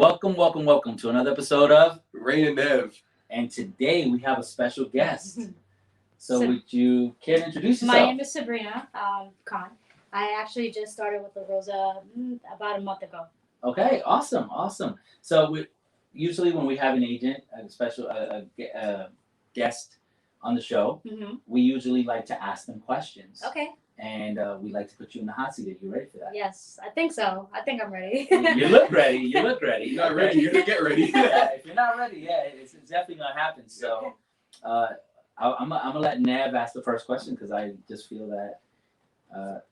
Welcome to another episode of Rain and Nev. And today we have a special guest. So would you care to introduce My yourself? name is Sabrina Khan. I actually just started with La Rosa about a month ago. Okay, awesome. So usually when we have an agent, a special guest on the show, we usually like to ask them questions. Okay. And we like to put you in the hot seat. Are you ready for that? Yes, I think so. I think I'm ready. You look ready. You're Not ready. You're gonna get ready. Yeah, if you're not ready, it's definitely gonna happen. So, I'm gonna let Nev ask the first question because I just feel that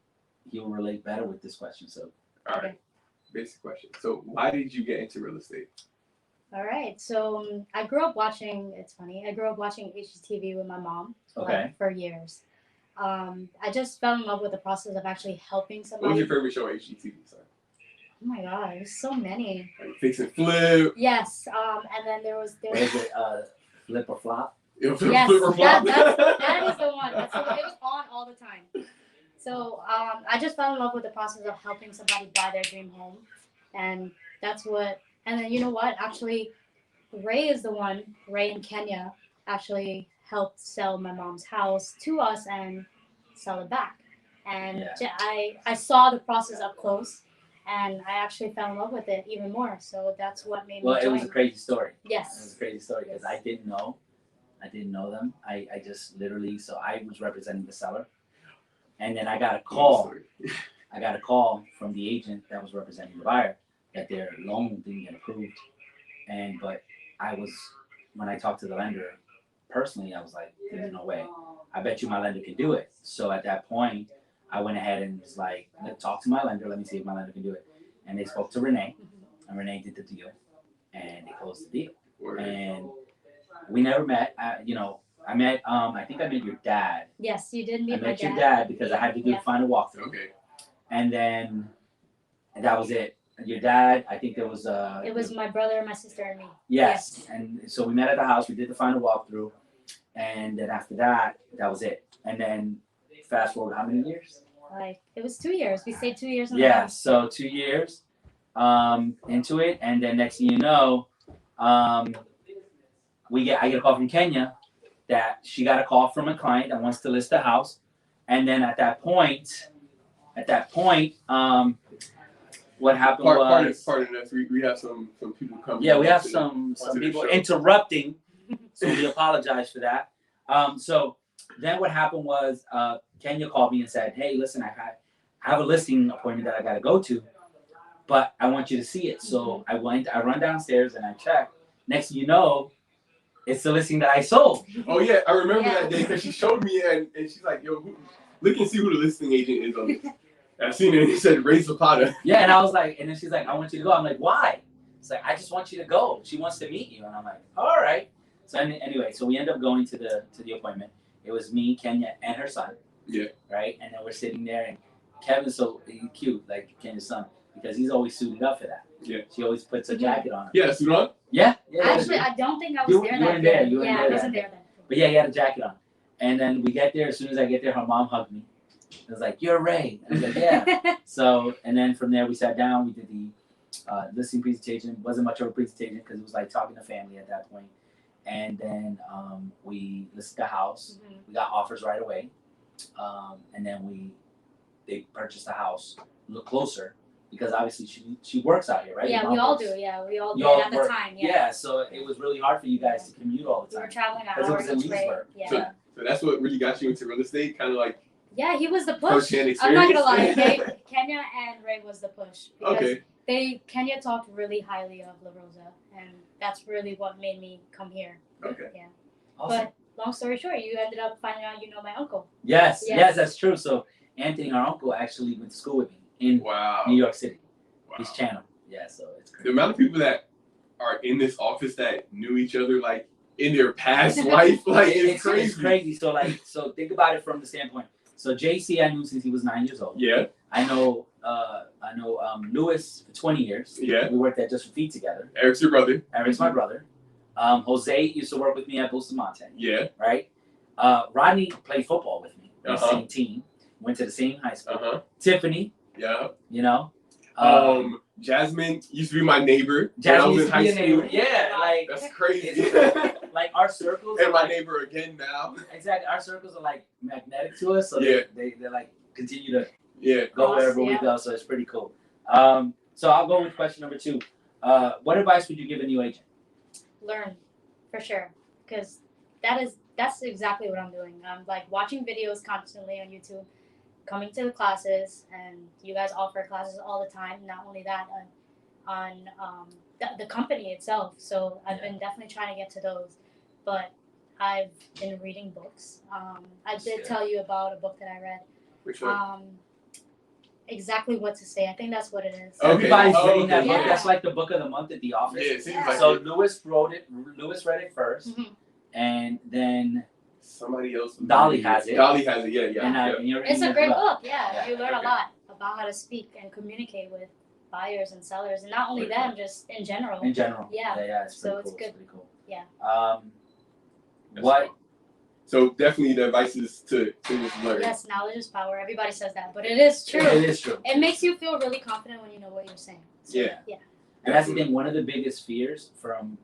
he will relate better with this question. So, All right. Basic question. So, why did you get into real estate? All right. So I grew up watching. It's funny. I grew up watching HGTV with my mom. For years. I just fell in love with the process of actually helping somebody. What was your favorite show on HGTV? Sorry. Oh my God, there's so many. Like Fix and Flip. Yes. And then there was. what is it? Flip or flop? Yes, Flip or Flop. that is the one. That's the one. It was on all the time. So I just fell in love with the process of helping somebody buy their dream home, and that's what. And then you know what? Actually, Ray is the one. Ray in Kenya actually helped sell my mom's house to us and sell it back. And I saw the process up close, and I actually fell in love with it even more. So that's what made me join. It was a crazy story. Yes. It was a crazy story because I didn't know them. I just literally, so I was representing the seller. And then I got a call. I got a call from the agent that was representing the buyer that their loan didn't get approved. But when I talked to the lender personally, I was like, there's no way. I bet you my lender can do it. So at that point, I went ahead and was like, talk to my lender. Let me see if my lender can do it. And they spoke to Renee, and Renee did the deal, and they closed the deal. And we never met. I think I met your dad. Yes, you did meet my dad. I met your dad because I had to do the final walkthrough. Okay. And that was it. Your dad, I think there was It was my brother, my sister, and me. Yes. And so we met at the house. We did the final walkthrough, and then after that, that was it. And then fast forward, how many years? Like it was 2 years. We stayed 2 years in the house. So 2 years into it, and then next thing you know, I get a call from Kenya that she got a call from a client that wants to list the house, and then at that point, what happened was pardon us. We have some people coming. Yeah, we have some people interrupting, so we apologize for that. So then what happened was Kenya called me and said, "Hey, listen, I have a listing appointment that I got to go to, but I want you to see it." So I run downstairs and I check. Next thing you know, it's the listing that I sold. Oh yeah, I remember that day because she showed me and she's like, "Yo, look and see who the listing agent is on this." I seen it and it said Ray Zapata. Yeah, and I was like, and then she's like, "I want you to go." I'm like, "Why?" It's like, "I just want you to go. She wants to meet you." And I'm like, "All right." So anyway, so we end up going to the appointment. It was me, Kenya, and her son. Yeah. Right? And then we're sitting there, and Kevin's so cute, like Kenya's son, because he's always suited up for that. Yeah. She always puts a jacket on him. Yeah, suit on? Yeah. Actually, I don't think I was there that day. Yeah, I wasn't there then. But yeah, he had a jacket on. And then we get there. As soon as I get there, her mom hugged me. It was like, "You're Ray." I was like, "Yeah." So, and then from there, we sat down. We did the listing presentation. Wasn't much of a presentation because it was like talking to family at that point. And then we listed the house. We got offers right away. And then they purchased the house a little closer because obviously she works out here, right? Yeah, we all do. Yeah, we all did at the time. Yeah, so it was really hard for you guys to commute all the time. We were traveling an because hour it was in each way. Leesburg. Yeah. So that's what really got you into real estate, kind of like. Yeah, he was the push. First-hand I'm not gonna lie. experience. Kenya and Ray was the push because Kenya talked really highly of La Rosa, and that's really what made me come here. Okay. Yeah. Awesome. But long story short, you ended up finding out you know my uncle. Yes, that's true. So Anthony, our uncle, actually went to school with me in New York City. Wow. East Channel. Yeah, so it's crazy. The amount of people that are in this office that knew each other like in their past life, like it's crazy. It's crazy. So think about it from the standpoint. So JC, I knew since he was 9 years old. Yeah. I know Lewis for 20 years. Yeah. We worked at Just for Feet together. Eric's your brother. Eric's my brother. Jose used to work with me at Bustamante. Yeah. Right? Rodney played football with me in the same team. Went to the same high school. Tiffany. Yeah. You know. Jasmine used to be my neighbor Jasmine when used I to was be in a high neighbor. school. Yeah, like That's crazy. like our circles. And are my like, neighbor again now. exactly, our circles are like magnetic to us, so Yeah. they like continue to Yeah. go Cross, wherever we yeah. go. So it's pretty cool. So I'll go with question number 2. What advice would you give a new agent? Learn, for sure, because that's exactly what I'm doing. I'm like watching videos constantly on YouTube, coming to the classes, and you guys offer classes all the time. Not only that, on the company itself. So I've been definitely trying to get to those, but I've been reading books. I did tell you about a book that I read. Which one? Exactly what to say. I think that's what it is. Okay. Everybody's Oh, reading that okay. book. Yeah. That's like the book of the month at the office. Yeah, it seems Yeah. like So it. Lewis read it first, Mhm. and then Somebody else. Dolly has it. Dolly has it. Yeah, yeah. and you're It's reading a as great well. book. Yeah, Yeah. you learn a Okay. lot about how to speak and communicate with buyers and sellers, and not only Okay. them, just in general. In general. Yeah. Yeah, it's So pretty it's cool. good. It's pretty cool. Yeah. That's What? cool. So definitely the advice is to just learn. Yes, knowledge is power. Everybody says that, but it is true. It is true. It makes you feel really confident when you know what you're saying. So, Yeah. Yeah. And that's the thing. One of the biggest fears from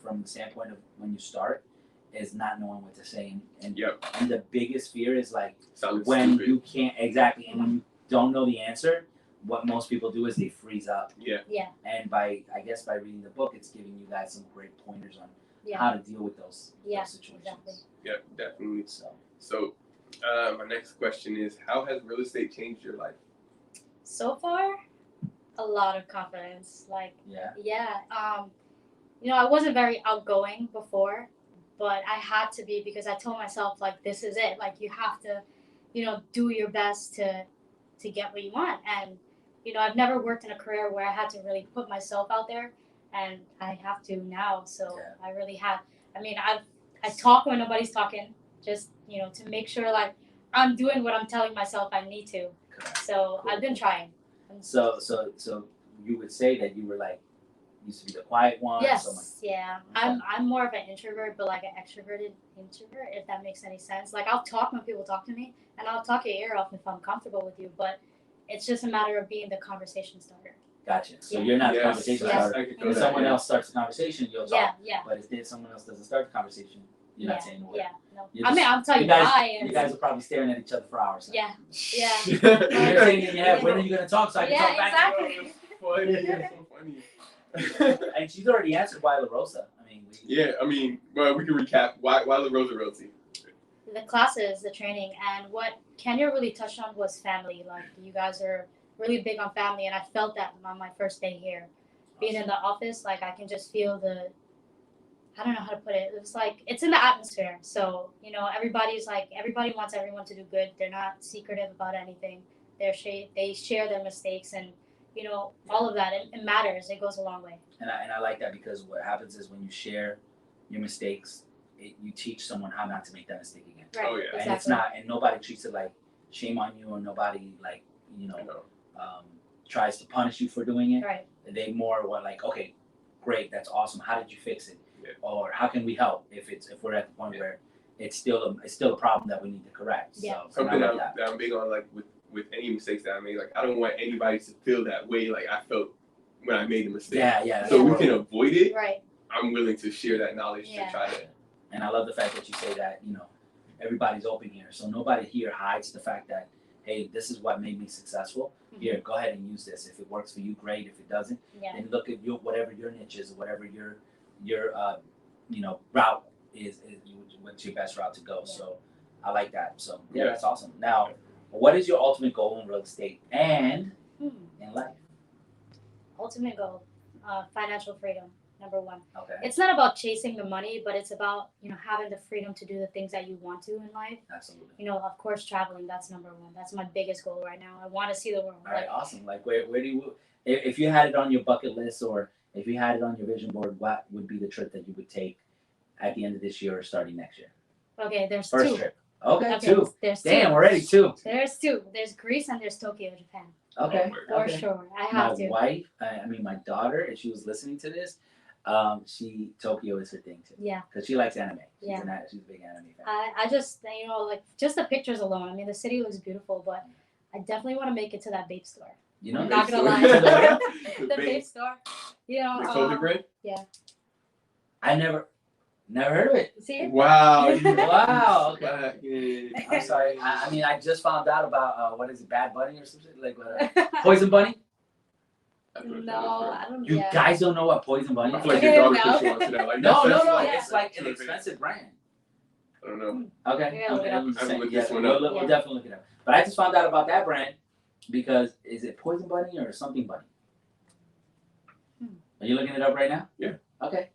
the standpoint of when you start is not knowing what to say, and Yep. and the biggest fear is like Sounds when stupid. you can't exactly, and when you don't know the answer, what most people do is they freeze up. Yeah. Yeah. And by reading the book, it's giving you guys some great pointers on Yeah. how to deal with those situations. Exactly. Yep, definitely. So So, my next question is, how has real estate changed your life? So far, a lot of confidence. Like, yeah, I wasn't very outgoing before, but I had to be because I told myself like this is it. Like you have to, do your best to get what you want. And I've never worked in a career where I had to really put myself out there, and I have to now. So Yeah. I really have. I mean, I talk when nobody's talking, just to make sure like I'm doing what I'm telling myself I need to. correct. So I've been trying. So you would say that you were like used to be the quiet one. Yes, So like, yeah. I'm more of an introvert, but like an extroverted introvert, if that makes any sense. Like I'll talk when people talk to me, and I'll talk your ear off if I'm comfortable with you. But it's just a matter of being the conversation starter. gotcha. So Yeah. you're not the Yes, conversation yes. starter. I could go If that, someone yeah. else starts the conversation, you'll talk. Yeah. But if someone else doesn't start the conversation, you're not saying a word. Yeah, no. You're I mean, just- I'll tell you guys, why. You guys are probably staring at each other for hours. Yeah. Yeah. You're saying in your head, when are you gonna talk so I can Yeah, talk back? exactly. Funny. That's so funny. And she's already answered why La Rosa. I mean, Yeah, I mean, well, we can recap. Why La Rosa Realty? The classes, the training, and what Kenya really touched on was family. Like you guys are really big on family, and I felt that on my first day here. Being in the office, like I can just feel I don't know how to put it. It's like it's in the atmosphere. So everybody wants everyone to do good. They're not secretive about anything. They share their mistakes, and all of that. It matters. It goes a long way. And I like that because what happens is when you share your mistakes, you teach someone how not to make that mistake again. Right. Oh, yeah. Exactly. And it's not, and nobody treats it like shame on you, or nobody like I know. tries to punish you for doing it. Right. They more want like, okay, great, that's awesome. How did you fix it? Yeah. Or how can we help if we're at the point where it's still a problem that we need to correct. Yeah. So Something I love that. that I'm big on, like with any mistakes that I made. Like I don't want anybody to feel that way like I felt when I made the mistake. Yeah. So we that's can avoid it. Right. I'm willing to share that knowledge Yeah. to try to. And I love the fact that you say that, everybody's open here. So nobody here hides the fact that, hey, this is what made me successful. Mhm. Here, go ahead and use this. If it works for you, great. If it doesn't, Yeah. then look at whatever your niche is, whatever your route is what's your best route to go. Yeah. So I like that. So yeah, Yeah. that's awesome. Now, what is your ultimate goal in real estate and Hmm. in life? Ultimate goal, financial freedom. Number one. Okay. It's not about chasing the money, but it's about having the freedom to do the things that you want to in life. Absolutely. Of course, traveling. That's number one. That's my biggest goal right now. I want to see the world. All right, awesome. Like, where do you, if you had it on your bucket list, or if you had it on your vision board, what would be the trip that you would take at the end of this year or starting next year? Okay, there's First two. trip. Okay, Okay, two. There's Damn, two. already two. There's two. There's Greece and there's Tokyo, Japan. Okay. For okay. sure. I My have to. wife, my daughter, if she was listening to this, Tokyo is her thing too. Yeah. Because she likes anime. She's, Yeah. she's a big anime fan. I just, like just the pictures alone. I mean, the city looks beautiful, but I definitely want to make it to that Bape store. You know, Not gonna lie. The The vape. vape store. You know, The Soldier brand? I never heard of it. see it? Wow. Wow. Okay. Okay. I'm sorry. I mean, I just found out about what is it, Bad Bunny or something like Poison Bunny. No, I don't. You Yeah. guys don't know what Poison Bunny I is? feel like Okay, your dog no. puts you onto that. Like, No, that's no. like- It's like an that's expensive brand. I don't know. Okay. Yeah, look it up. I'm just I'm saying, look yeah, this one we'll, up. we'll Yeah. definitely look it up. But I just found out about that brand because is it Poison Bunny or something Bunny? Are you looking it up right now? Yeah. Okay.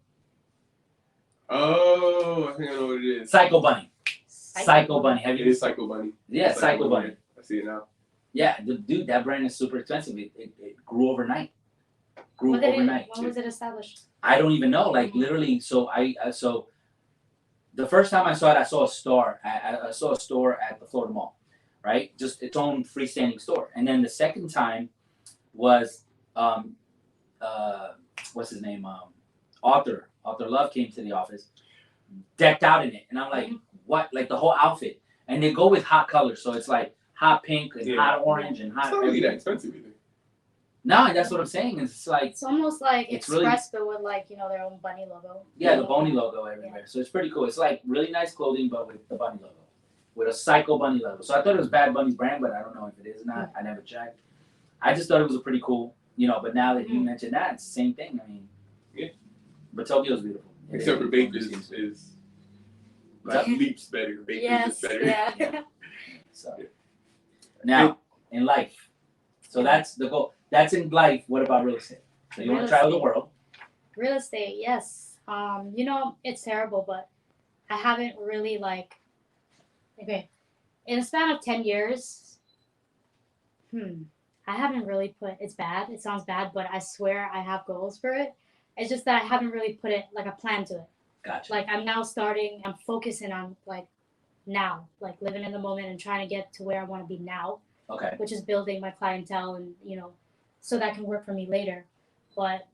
Oh, I think I know what it is. Psycho Bunny. Psycho Bunny. Have It you? is Psycho Bunny. Yeah, Psycho Bunny. I see it now. Yeah, dude, that brand is super expensive. It grew overnight. Grew When overnight. was it established? I don't even know. Like literally, so so the first time I saw it, I saw a store. I saw a store at the Florida Mall, right? Just its own freestanding store. And then the second time was what's his name? Arthur Love came to the office, decked out in it, and I'm like, what? Like the whole outfit. And they go with hot colors, so it's like hot pink and Yeah. hot orange and It's hot. not really that everything. expensive either. No, that's what I'm saying. It's like It's almost like It's Express, but with like their own bunny logo. yeah, the Boney logo everywhere. So it's pretty cool. It's like really nice clothing, but with the bunny logo, with a Psycho Bunny logo. So I thought it was Bad Bunny's brand, but I don't know if it is or not. I never checked. I just thought it was a pretty cool, But now that you mentioned that, it's the same thing. I mean, Yeah. But Tokyo's beautiful. Except for Vape is like leaps better. Vape Yes. is better. Yeah. So now in life, so that's the goal. That's in life. What about real estate? So you want Real to travel the estate. world? Real estate, yes. It's terrible, but I haven't really in a span of 10 years, I haven't really it's bad. It sounds bad, but I swear I have goals for it. It's just that I haven't really put it like a plan to it. Gotcha. Like I'm focusing on now, like living in the moment and trying to get to where I want to be now, Okay. which is building my clientele and, so that can work for me later. But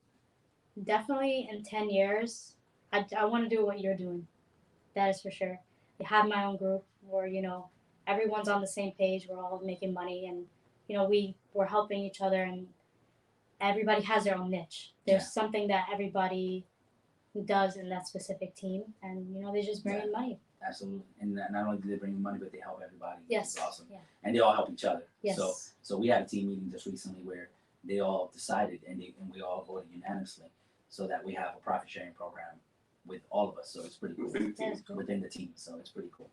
definitely in 10 years, I want to do what you're doing. That is for sure. I have my own group where, everyone's on the same page. We're all making money and, we're helping each other and everybody has their own niche. There's something that everybody does in that specific team and, they just bring in money. Absolutely. And not only do they bring money, but they help everybody. Yes. It's awesome. Yeah. And they all help each other. Yes. So we had a team meeting just recently where they all decided and we all voted unanimously so that we have a profit sharing program with all of us. So it's pretty cool Within the team. That's cool. within the team. So it's pretty cool.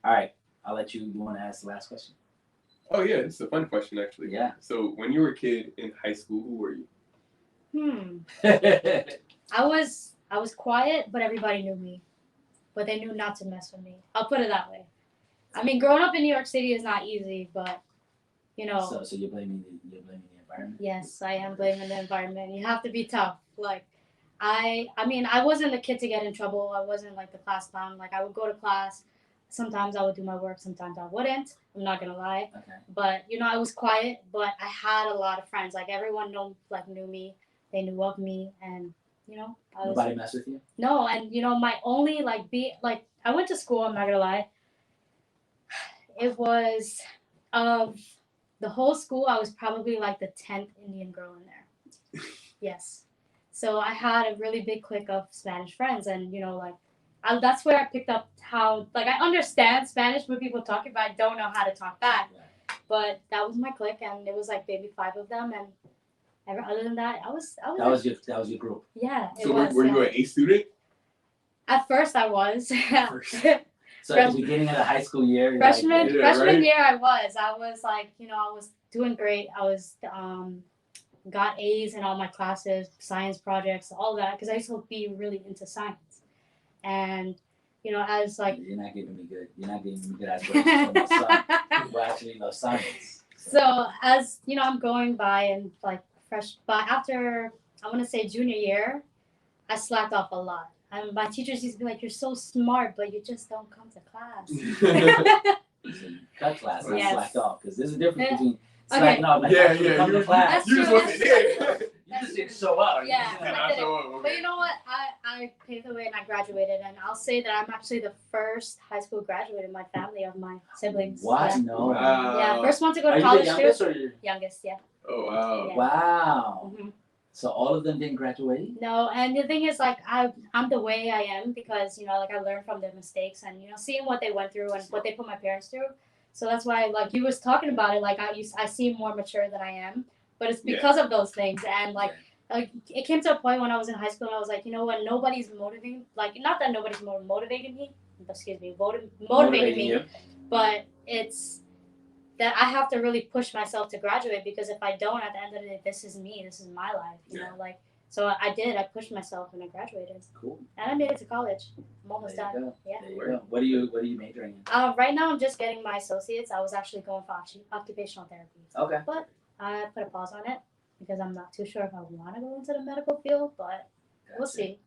All right. I'll let you want to ask the last question? Oh yeah, it's a fun question actually. Yeah. So when you were a kid in high school, who were you? I was quiet, but everybody knew me. But they knew not to mess with me. I'll put it that way. I mean, growing up in New York City is not easy, but So you're blaming the environment? yes, I am blaming the environment. You have to be tough. Like, I wasn't the kid to get in trouble. I wasn't like the class clown. Like, I would go to class. Sometimes I would do my work. Sometimes I wouldn't. I'm not gonna lie. Okay. But I was quiet. But I had a lot of friends. Like everyone knew me. They knew of me, and I was. Nobody mess with you? No, and my only I went to school. I'm not gonna lie. It was of the whole school. I was probably like the 10th Indian girl in there. Yes, so I had a really big clique of Spanish friends, and that's where I picked up how I understand Spanish when people talk, but I don't know how to talk back. But that was my clique, and it was like maybe 5 of them, and other than that, I was. That was your group. Yeah. So were you an A student? At first, I was. So at the beginning of the high school year, you're Freshman Yeah, right? year, I was like, I was doing great. I was got A's in all my classes, science projects, all that, because I used to be really into science. And as like. You're not giving me good. You're not giving me good aspirations for my son, who actually loves science. So as I'm going by and after I want to say junior year, I slacked off a lot. And my teachers used to be like, "You're so smart, but you just don't come to class." So you cut class, not Yes. slacked off, because there's a difference Yeah. between Okay. slacking off and Yeah, actually yeah, coming to you- class. That's You just true, wasn't that's there. You just didn't show up. Yeah. Yeah, I did it. so, okay. But you know what? I paved the way and I graduated, and I'll say that I'm actually the first high school graduate in my family of my siblings. What? Yeah. No. Wow. Yeah, first one to go Are to you the college youngest too. or you? Youngest, yeah. Oh wow. Yeah. Wow. Mhm. So all of them didn't graduate? No, and the thing is, like, I'm the way I am because like I learned from their mistakes and seeing what they went through and what they put my parents through. So that's why, like you was talking about it, like I seem more mature than I am, but it's because of those things. And like it came to a point when I was in high school and I was like, you know what, nobody's motivating, like not that nobody's more motivating me, excuse me, motivating me, you? but it's that I have to really push myself to graduate because if I don't, at the end of the day, this is me, this is my life, you know, like. So I did. I pushed myself and I graduated, Cool. and I made it to college. I'm almost There you done. go. Yeah. There you go. What are you majoring in? Right now, I'm just getting my associates. I was actually going for occupational therapy. Okay. But I put a pause on it because I'm not too sure if I want to go into the medical field. But we'll Gotcha. see.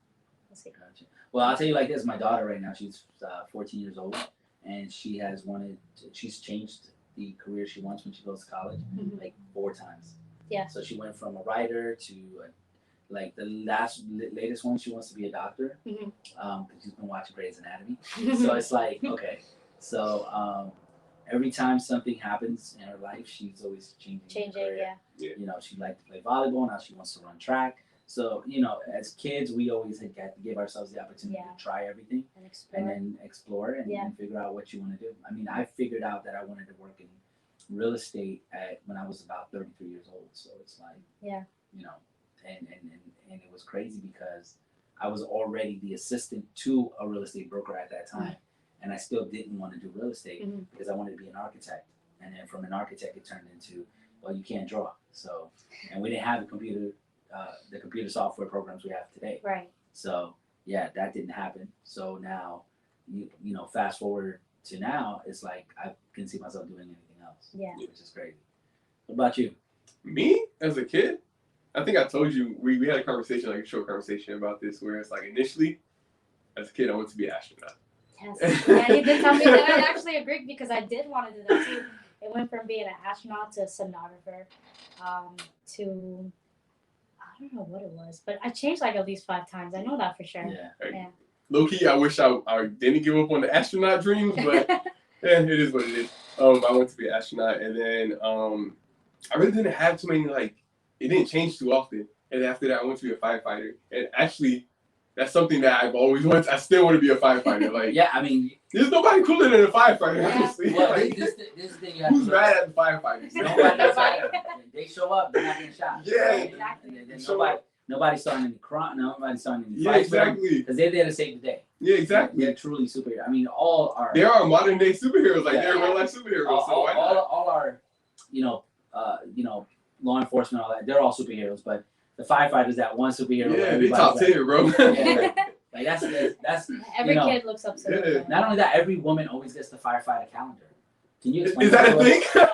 We'll see. Gotcha. Well, I'll tell you like this. My daughter right now, she's 14 years old, and she's changed the career she wants when she goes to college Mhm. like 4 times. Yeah. So she went from a writer to like the latest one, she wants to be a doctor. Mhm. Because she's been watching Grey's Anatomy. So it's like, okay. So every time something happens in her life, she's always changing. Her career. Yeah. You know, she liked to play volleyball. Now she wants to run track. So as kids, we always had got to give ourselves the opportunity Yeah. to try everything And explore. and then explore and, Yeah. and figure out what you want to do. I mean, I figured out that I wanted to work in real estate when I was about 33 years old. So it's like, Yeah. and it was crazy because I was already the assistant to a real estate broker at that time, and I still didn't want to do real estate Mhm. because I wanted to be an architect. And then from an architect, it turned into, well, you can't draw. So, and we didn't have the computer software programs we have today. Right. So yeah, that didn't happen. So now, fast forward to now, it's like I can see myself doing anything else. Yeah. Which is crazy. What about you? Me as a kid, I think I told you we had a conversation, like a short conversation about this, where it's like initially, as a kid, I wanted to be an astronaut. Yes. Yeah, you did tell me that. I actually agreed because I did want to do that too. It went from being an astronaut to a sonographer, to I don't know what it was, but I changed like at least 5 times. I know that for sure. Yeah. Low key, I wish I didn't give up on the astronaut dreams, but it is what it is. I wanted to be an astronaut, and then I really didn't have too many it didn't change too often. And after that, I wanted to be a firefighter, and actually, that's something that I've always wanted. I still want to be a firefighter. Like, Yeah, I mean, there's nobody cooler than a firefighter, Yeah. honestly. well, Like, this thing you have who's to mad at the firefighters? Nobody's mad at them. They show up, they're not getting shot. Yeah. Right? Exactly. And then So- nobody's starting any crime. Nobody's starting any Yeah, fights exactly. because they're there to save the day. Yeah, exactly. They're truly superheroes. I mean, all our There are modern day superheroes, like Yeah. they're real life superheroes. all, So why not? all our law enforcement, all that. They're all superheroes, but the firefighters, that one superhero. Yeah, they everybody's top like, tier, bro. Yeah. Like that's Every you know, kid looks up to them. Yeah. not only that, every woman always gets the firefighter calendar. Can you explain Is that a to us? thing?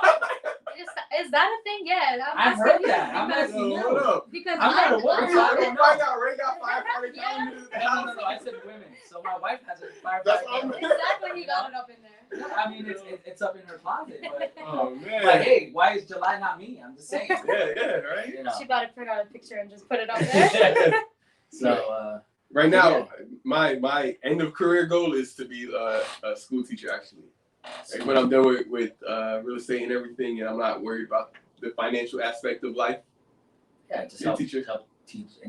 Is that a thing? Yeah. I've heard that. I'm Because, asking Yo, you. what up? because I'm not a woman, I'm so I trying don't to find out. Ray got firefighter Yeah. calendars. No. I said women. So my wife has a firefighter That's what I'm- calendar. Exactly, he got it up in there. I mean, it's up in her closet, but Oh man. like, hey, why is July not me? I'm just saying. Yeah, right. You know. She about to print out a picture and just put it up there. So Right now, my end of career goal is to be a school teacher. Actually, like when I'm done with real estate and everything, and I'm not worried about the financial aspect of life. yeah, just Be a help teacher.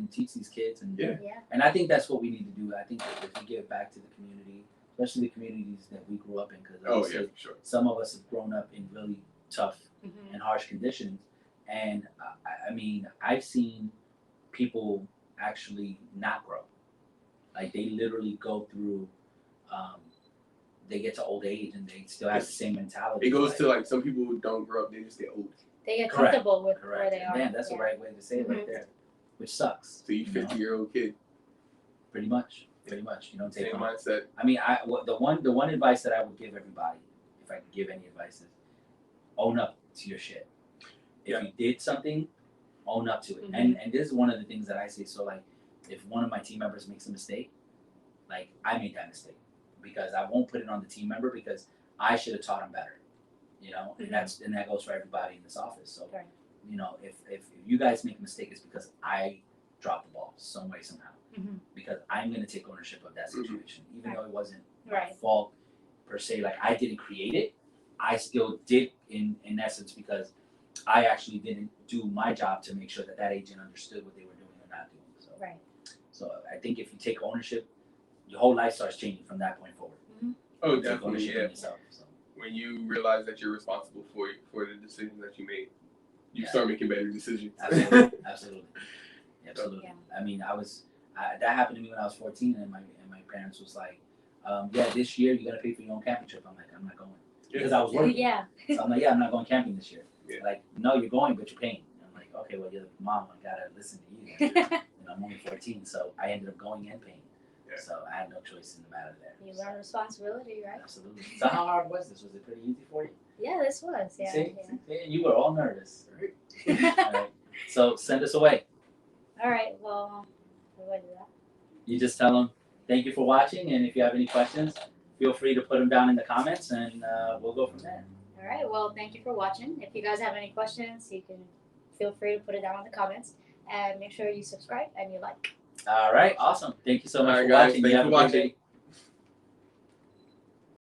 teach these kids, and Yeah. Yeah. and I think that's what we need to do. I think that if we give back to the community, especially the communities that we grew up in, because Oh yeah, for sure. some of us have grown up in really tough Mhm. and harsh conditions, and I mean, I've seen people actually not grow. Like they literally go through, they get to old age and they still have the same mentality. It goes to like some people who don't grow up; they just get old. They get Correct. comfortable with where correct. they are. Man, that's the right way to say it right Mhm. there, which sucks. So you you know? 50-year-old kid, Pretty much. You don't take same on. mindset. I mean, the one advice that I would give everybody, if I could give any advice, is own up to your shit. If Yeah. you did something, own up to it. Mhm. And this is one of the things that I say. So like, if one of my team members makes a mistake, like I made that mistake, because I won't put it on the team member because I should have taught him better. Mhm. And that goes for everybody in this office. So Right. if you guys make a mistake, it's because I dropped the ball some way somehow. Mhm. Because I'm gonna take ownership of that situation, even though it wasn't my Right. fault per se. Like I didn't create it, I still did in essence because I actually didn't do my job to make sure that that agent understood what they were doing or not doing. So, Right. so I think if you take ownership, your whole life starts changing from that point forward. Oh, You take definitely. ownership Yeah. in yourself. So. When you realize that you're responsible for the decisions that you made, you Yeah. start making better decisions. Absolutely, absolutely. Yeah. I mean, that happened to me when I was 14, and my parents was like, yeah, this year you gotta pay for your own camping trip. I'm like, I'm not going because I was working. Yeah. So I'm like, yeah, I'm not going camping this year. Yeah. Like, no, you're going, but you're paying. I'm like, okay, well, you're the mom. I gotta listen to you. And I'm only 14, so I ended up going and paying. Yeah. So I had no choice in the matter there. You learn responsibility, right? Absolutely. So how hard was this? Was it pretty easy for you? Yeah, this was. Yeah. See? Yeah. See? You were all nervous. All right. So send us away. All right. Well, what do that? You just tell them thank you for watching, and if you have any questions, feel free to put them down in the comments, and we'll go from there. All right. Well, thank you for watching. If you guys have any questions, you can feel free to put it down in the comments, and make sure you subscribe and you like. All right, awesome. Thank you so much All right, for guys. watching. Thank You you have for a great watching. day.